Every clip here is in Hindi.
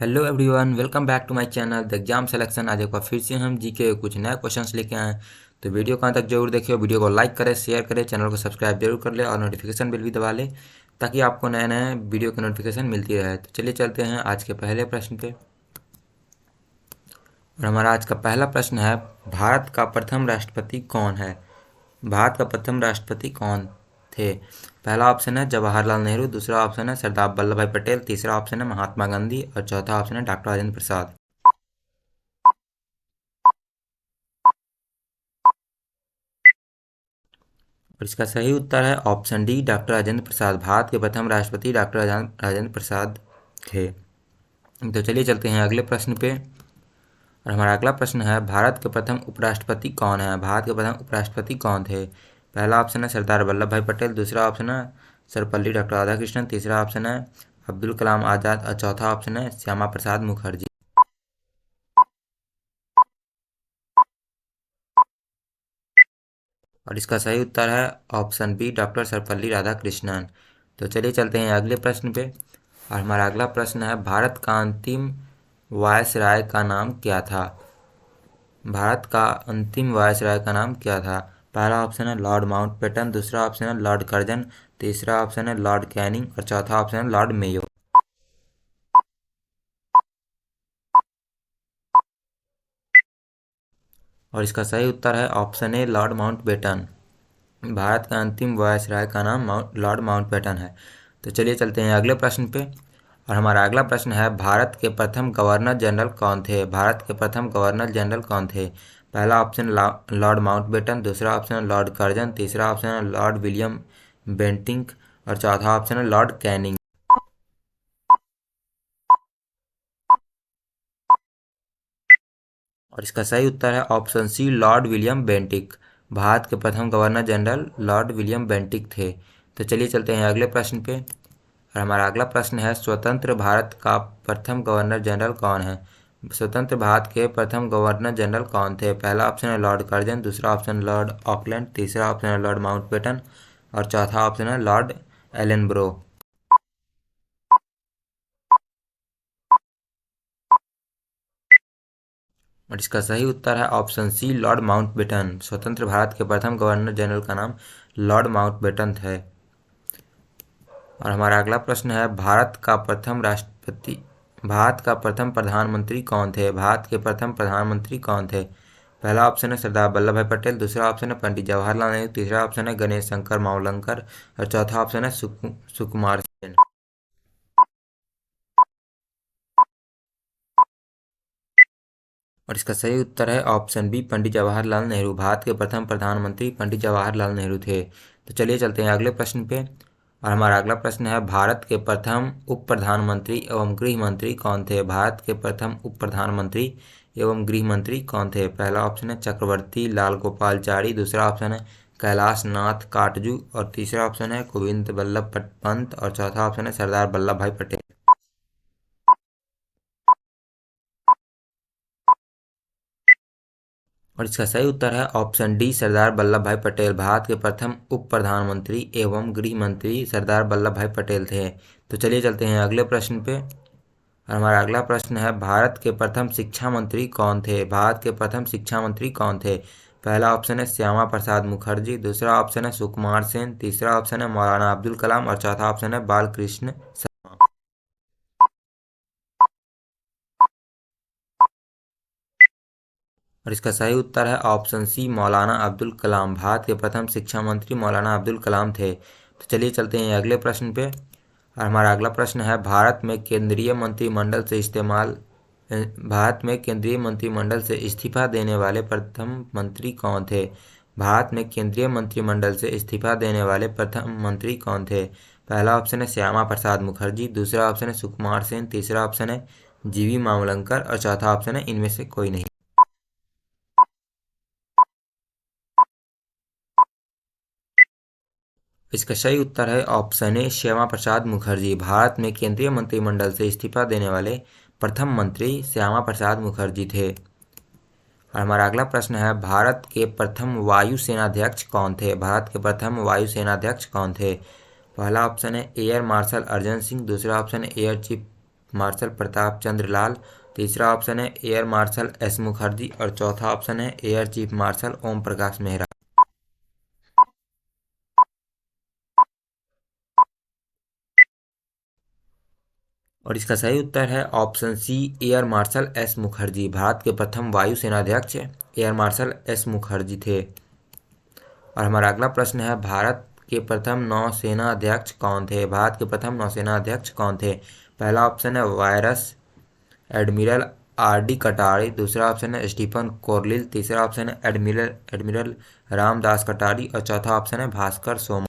Hello everyone, welcome back to my channel the exam selection. आज एक बार फिर से हम जीके कुछ नए क्वेश्चंस लेके आए हैं। तो वीडियो को अंत तक जरूर देखिए, वीडियो को लाइक करें, शेयर करें, चैनल को सब्सक्राइब जरूर कर ले और नोटिफिकेशन बिल भी दबा ले ताकि आपको नए नए वीडियो की नोटिफिकेशन मिलती रहे। तो चलिए चलते हैं आज के पहले प्रश्न पे। और हमारा आज का पहला प्रश्न है, भारत का प्रथम राष्ट्रपति कौन है? भारत का प्रथम राष्ट्रपति कौन थे? पहला ऑप्शन है जवाहरलाल नेहरू, दूसरा ऑप्शन है सरदार वल्लभ भाई पटेल, तीसरा ऑप्शन है महात्मा गांधी और चौथा ऑप्शन है डॉक्टर राजेंद्र प्रसाद। और इसका सही उत्तर है option D, doctor Rajendra Prasad. Bharat के प्रथम राष्ट्रपति डॉक्टर राजेंद्र प्रसाद थे। तो चलिए चलते हैं अगले प्रश्न पे। और हमारा अगला प्रश्न है, भारत के प्रथम उपराष्ट्रपति कौन है? भारत के प्रथम उपराष्ट्रपति कौन थे? पहला ऑप्शन है सरदार वल्लभ भाई पटेल, दूसरा ऑप्शन है सर्वपल्ली डॉक्टर राधाकृष्णन, तीसरा ऑप्शन है अब्दुल कलाम आज़ाद और चौथा ऑप्शन है श्यामा प्रसाद मुखर्जी। और इसका सही उत्तर है option B, doctor Sarvepalli Radhakrishnan. तो चलिए चलते हैं अगले प्रश्न पे। और हमारा अगला प्रश्न है, भारत का अंतिम वायसराय का नाम क्या था? भारत का अंतिम वायसराय का नाम क्या था? पहला ऑप्शन है लॉर्ड माउंटबेटन, दूसरा ऑप्शन है लॉर्ड कर्जन, तीसरा ऑप्शन है लॉर्ड कैनिंग और चौथा ऑप्शन है लॉर्ड मेयो। और इसका सही उत्तर है option A, Lord Mountbatten. Bharat का अंतिम वायसराय का नाम लॉर्ड माउंटबेटन है। तो चलिए चलते हैं अगले प्रश्न पे। और हमारा अगला प्रश्न है, भारत के प्रथम गवर्नर जनरल कौन थे? भारत के प्रथम गवर्नर जनरल कौन थे? पहला ऑप्शन लॉर्ड माउंटबेटन, दूसरा ऑप्शन है लॉर्ड कर्जन, तीसरा ऑप्शन है लॉर्ड विलियम बेंटिंक और चौथा ऑप्शन है लॉर्ड कैनिंग। और इसका सही उत्तर है option C, lord William Bentinck. Bharat के प्रथम governor general lord William Bentinck थे। तो चलिए चलते हैं अगले प्रश्न पे। और हमारा अगला प्रश्न है, स्वतंत्र भारत का प्रथम गवर्नर जनरल कौन है? स्वतंत्र भारत के प्रथम गवर्नर जनरल कौन थे? पहला ऑप्शन है लॉर्ड कर्जन, दूसरा ऑप्शन लॉर्ड ऑकलैंड, तीसरा ऑप्शन है लॉर्ड माउंटबेटन और चौथा ऑप्शन है लॉर्ड एलनब्रो। और इसका सही उत्तर है ऑप्शन सी, लॉर्ड माउंटबेटन। स्वतंत्र भारत के प्रथम गवर्नर जनरल का नाम लॉर्ड माउंटबेटन थे। और हमारा अगला प्रश्न है, भारत का प्रथम प्रधानमंत्री कौन थे? भारत के प्रथम प्रधानमंत्री कौन थे? पहला ऑप्शन है सरदार वल्लभ भाई पटेल, दूसरा ऑप्शन है पंडित जवाहरलाल नेहरू, तीसरा ऑप्शन है गणेश शंकर मावलंकर और चौथा ऑप्शन है सुकुमार सेन। और इसका सही उत्तर है ऑप्शन बी, पंडित जवाहरलाल नेहरू। भारत के प्रथम प्रधानमंत्री पंडित जवाहरलाल नेहरू थे। तो चलिए चलते हैं अगले प्रश्न पे। और हमारा अगला प्रश्न है, भारत के प्रथम उप प्रधानमंत्री एवं गृह मंत्री कौन थे? भारत के प्रथम उप प्रधानमंत्री एवं गृह मंत्री कौन थे? पहला ऑप्शन है चक्रवर्ती लाल गोपालचारी, दूसरा ऑप्शन है कैलाश नाथ काटजू और तीसरा ऑप्शन है गोविंद बल्लभ पंत और चौथा ऑप्शन है सरदार वल्लभ भाई पटेल। और इसका सही उत्तर है ऑप्शन डी, सरदार वल्लभ भाई पटेल। भारत के प्रथम उप प्रधानमंत्री एवं गृह मंत्री सरदार वल्लभ भाई पटेल थे। तो चलिए चलते हैं अगले प्रश्न पे। और हमारा अगला प्रश्न है, भारत के प्रथम शिक्षा मंत्री कौन थे? भारत के प्रथम शिक्षा मंत्री कौन थे? पहला ऑप्शन है श्यामा प्रसाद मुखर्जी, दूसरा ऑप्शन है सुकुमार सेन, तीसरा ऑप्शन है मौलाना अब्दुल कलाम और चौथा ऑप्शन है बालकृष्ण शर्मा। और इसका सही उत्तर है ऑप्शन सी, मौलाना अब्दुल कलाम। भारत के प्रथम शिक्षा मंत्री मौलाना अब्दुल कलाम थे। तो चलिए चलते हैं अगले प्रश्न पे। और हमारा अगला प्रश्न है, भारत में केंद्रीय मंत्रिमंडल से इस्तीफा देने वाले प्रथम मंत्री कौन थे? भारत में केंद्रीय मंत्रिमंडल से इस्तीफा देने वाले प्रथम मंत्री कौन थे? पहला ऑप्शन है श्यामा प्रसाद मुखर्जी, दूसरा ऑप्शन है सुकुमार सेन, तीसरा ऑप्शन है जीवी मावलंकर और चौथा ऑप्शन है इनमें से कोई नहीं। इसका सही उत्तर है ऑप्शन ए, श्यामा प्रसाद मुखर्जी। भारत में केंद्रीय मंत्रिमंडल से इस्तीफा देने वाले प्रथम मंत्री श्यामा प्रसाद मुखर्जी थे। और हमारा अगला प्रश्न है, भारत के प्रथम वायु सेनाध्यक्ष कौन थे? भारत के प्रथम वायु सेनाध्यक्ष कौन थे? पहला ऑप्शन है एयर मार्शल अर्जन सिंह, दूसरा ऑप्शन है air chief martial Pratap Chandra लाल, तीसरा ऑप्शन है एयर मार्शल एस मुखर्जी और चौथा ऑप्शन है air chief marshal Om Prakash Mehra. और इसका सही उत्तर है option C air marshal S Mukherjee. Bharat के प्रथम वायुसेनाध्यक्ष एयर मार्शल एस मुखर्जी थे। और हमारा अगला प्रश्न है भारत के प्रथम नौसेना अध्यक्ष कौन थे? भारत के प्रथम नौसेना अध्यक्ष कौन थे? पहला ऑप्शन है वायरस एडमिरल आर डी कटारी, दूसरा ऑप्शन है स्टीफन कोरलिल, तीसरा ऑप्शन है एडमिरल रामदास कटारी और चौथा ऑप्शन है भास्कर सोम।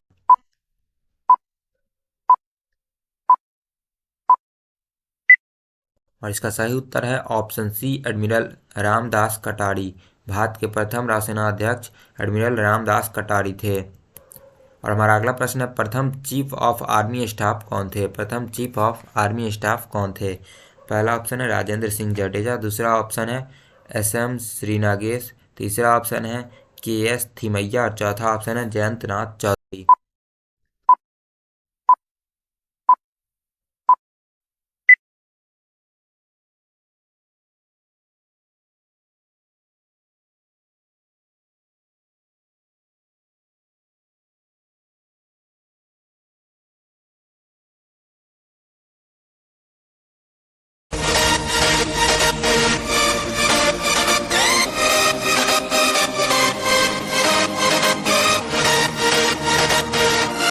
और इसका सही उत्तर है ऑप्शन सी एडमिरल रामदास कटारी। भारत के प्रथम नौसेना अध्यक्ष एडमिरल रामदास कटारी थे। और हमारा अगला प्रश्न है प्रथम चीफ ऑफ आर्मी स्टाफ कौन थे? प्रथम चीफ ऑफ आर्मी स्टाफ कौन थे? पहला ऑप्शन है राजेंद्र सिंह जडेजा, दूसरा ऑप्शन है एस एम श्रीनागेश, तीसरा ऑप्शन है के एस थिमैया और चौथा ऑप्शन है जयंत नाथ चौधरी।